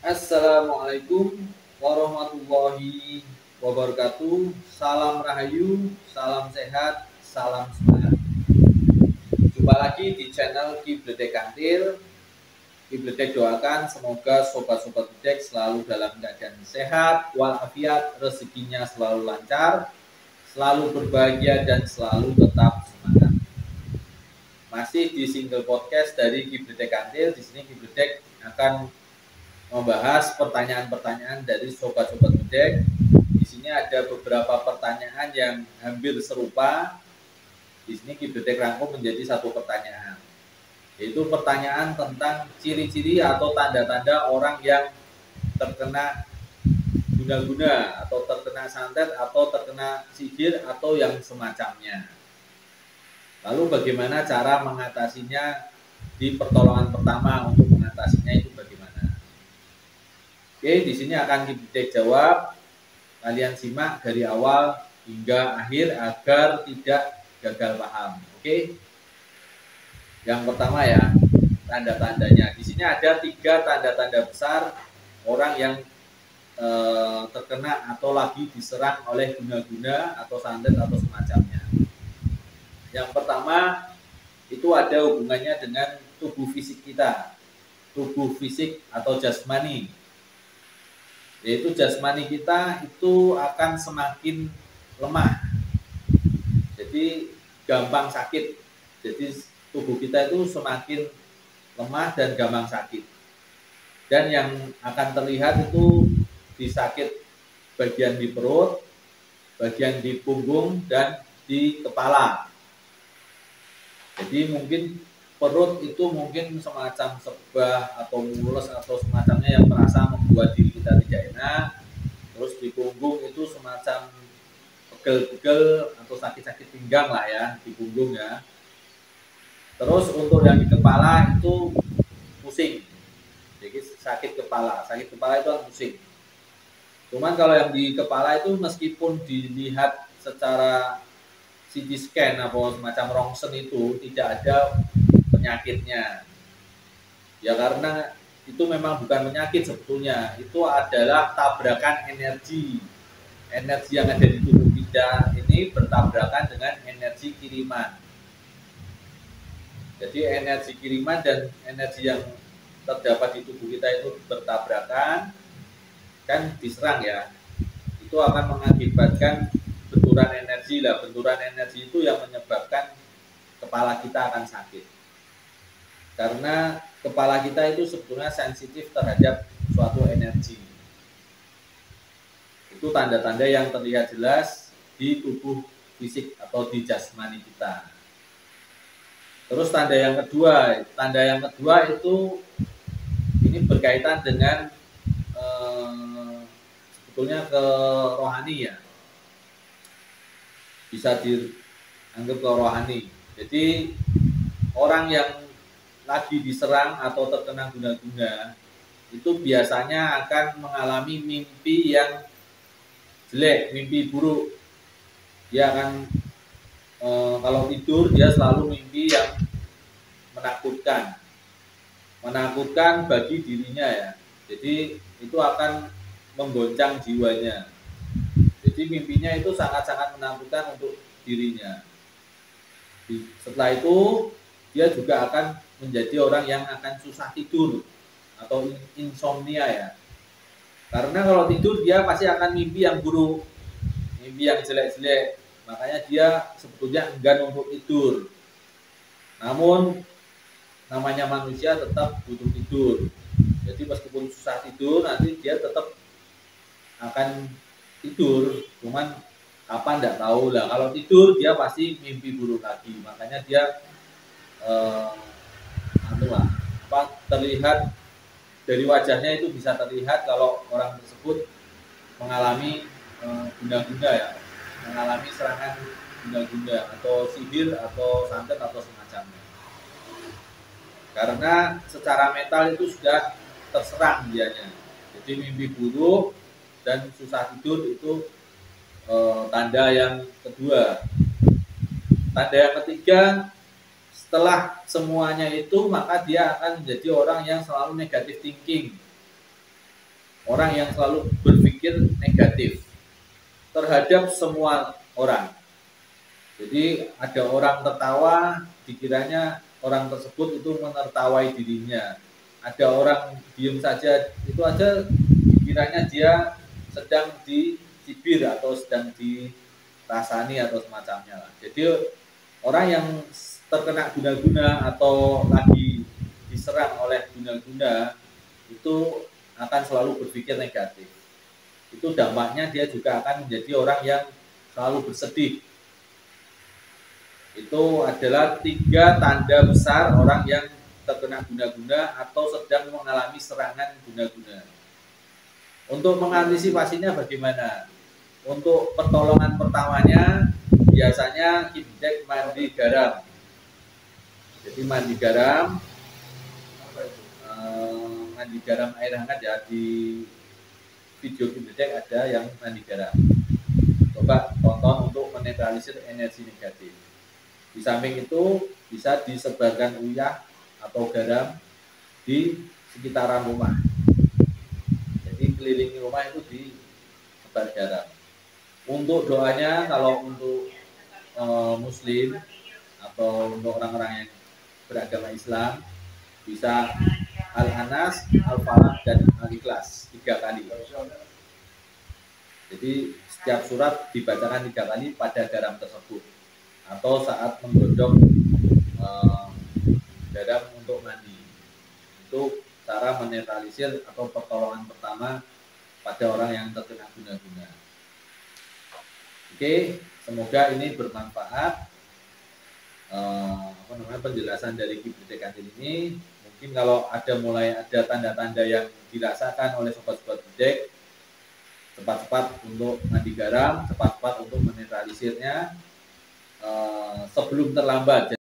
Assalamualaikum warahmatullahi wabarakatuh. Salam rahayu, salam sehat, salam semangat. Jumpa lagi di channel Kibledek Kantil. Kibledek doakan semoga sobat-sobat Bedek selalu dalam keadaan sehat, walafiat, rezekinya selalu lancar, selalu berbahagia dan selalu tetap semangat. Masih di single podcast dari Kibledek Kantil. Di sini Kibledek akan membahas pertanyaan-pertanyaan dari sobat-sobat Bedek. Di sini ada beberapa pertanyaan yang hampir serupa. Di sini Kibledek rangkum menjadi satu pertanyaan, yaitu pertanyaan tentang ciri-ciri atau tanda-tanda orang yang terkena guna-guna atau terkena santet atau terkena sihir atau yang semacamnya. Lalu bagaimana cara mengatasinya di pertolongan pertama untuk mengatasinya itu bagaimana? Oke, di sini akan Kibledek jawab. Kalian simak dari awal hingga akhir agar tidak gagal paham. Oke. Yang pertama ya, tanda-tandanya. Di sini ada 3 tanda-tanda besar orang yang terkena atau lagi diserang oleh guna-guna atau santet atau semacamnya. Yang pertama itu ada hubungannya dengan tubuh fisik kita, tubuh fisik atau jasmani. Yaitu jasmani kita itu akan semakin lemah, jadi gampang sakit. Jadi tubuh kita itu semakin lemah dan gampang sakit. Dan yang akan terlihat itu di sakit bagian di perut, bagian di punggung, dan di kepala. Jadi mungkin perut itu mungkin semacam sebah atau mules atau semacamnya yang terasa membuat diri kita tidak enak. Terus di punggung itu semacam pegel-pegel atau sakit-sakit pinggang lah ya, di punggung ya. Terus untuk yang di kepala itu pusing, jadi sakit kepala itu kan pusing. Cuman kalau yang di kepala itu meskipun dilihat secara CT scan atau semacam rongsen itu tidak ada penyakitnya ya, karena itu memang bukan penyakit sebetulnya, itu adalah tabrakan energi yang ada di tubuh kita ini bertabrakan dengan energi kiriman. Jadi energi kiriman dan energi yang terdapat di tubuh kita itu bertabrakan, kan diserang ya, itu akan mengakibatkan benturan energi lah. Benturan energi itu yang menyebabkan kepala kita akan sakit, karena kepala kita itu sebetulnya sensitif terhadap suatu energi. Itu tanda-tanda yang terlihat jelas di tubuh fisik atau di jasmani kita. Terus tanda yang kedua itu ini berkaitan dengan sebetulnya ke rohani ya, bisa dianggap ke rohani. Jadi orang yang lagi diserang atau terkena guna-guna itu biasanya akan mengalami mimpi yang jelek, mimpi buruk. Dia akan kalau tidur dia selalu mimpi yang menakutkan bagi dirinya ya. Jadi itu akan menggoncang jiwanya. Jadi mimpinya itu sangat-sangat menakutkan untuk dirinya. Setelah itu dia juga akan menjadi orang yang akan susah tidur atau insomnia ya. Karena kalau tidur dia pasti akan mimpi yang buruk, mimpi yang jelek-jelek. Makanya dia sebetulnya enggan untuk tidur. Namun namanya manusia tetap butuh tidur. Jadi meskipun susah tidur, nanti dia tetap akan tidur. Cuman kapan tidak tahu lah. Kalau tidur dia pasti mimpi buruk lagi. Makanya dia terlihat dari wajahnya itu bisa terlihat kalau orang tersebut mengalami guna-guna ya, mengalami serangan guna-guna atau sihir atau santet atau semacamnya. Karena secara mental itu sudah terserang dianya. Jadi mimpi buruk dan susah tidur itu tanda yang kedua. Tanda yang ketiga, setelah semuanya itu maka dia akan menjadi orang yang selalu negatif thinking. orang yang selalu berpikir negatif terhadap semua orang. Jadi ada orang tertawa, dikiranya orang tersebut itu menertawai dirinya. Ada orang diem saja, itu aja dikiranya dia sedang dicibir atau sedang dirasani atau semacamnya lah. Jadi orang yang terkena guna-guna atau lagi diserang oleh guna-guna itu akan selalu berpikir negatif. Itu dampaknya dia juga akan menjadi orang yang selalu bersedih. Itu adalah 3 tanda besar orang yang terkena guna-guna atau sedang mengalami serangan guna-guna. Untuk mengantisipasinya bagaimana? Untuk pertolongan pertamanya biasanya Kibdek mandi garam. Jadi mandi garam, mandi garam air hangat ya, di video Kibdek ada yang mandi garam. Coba tonton untuk menetralisir energi negatif. Di samping itu bisa disebarkan uyah atau garam di sekitaran rumah. Jadi kelilingi rumah itu disebar garam. Untuk doanya kalau untuk Muslim atau untuk orang-orang yang beragama Islam bisa Al-Anas, Al-Falaq dan Al-Ikhlas 3 kali. Jadi setiap surat dibacakan 3 kali pada garam tersebut atau saat menggodok garam untuk mandi. Itu cara menetralisir atau pertolongan pertama pada orang yang terkena guna-guna. Oke, semoga ini bermanfaat. Penjelasan dari Kibdek Kantil ini. Mungkin kalau mulai ada tanda-tanda yang dirasakan oleh sobat-sobat Kibdek, cepat-cepat untuk mandi garam, cepat-cepat untuk menetralisirnya sebelum terlambat.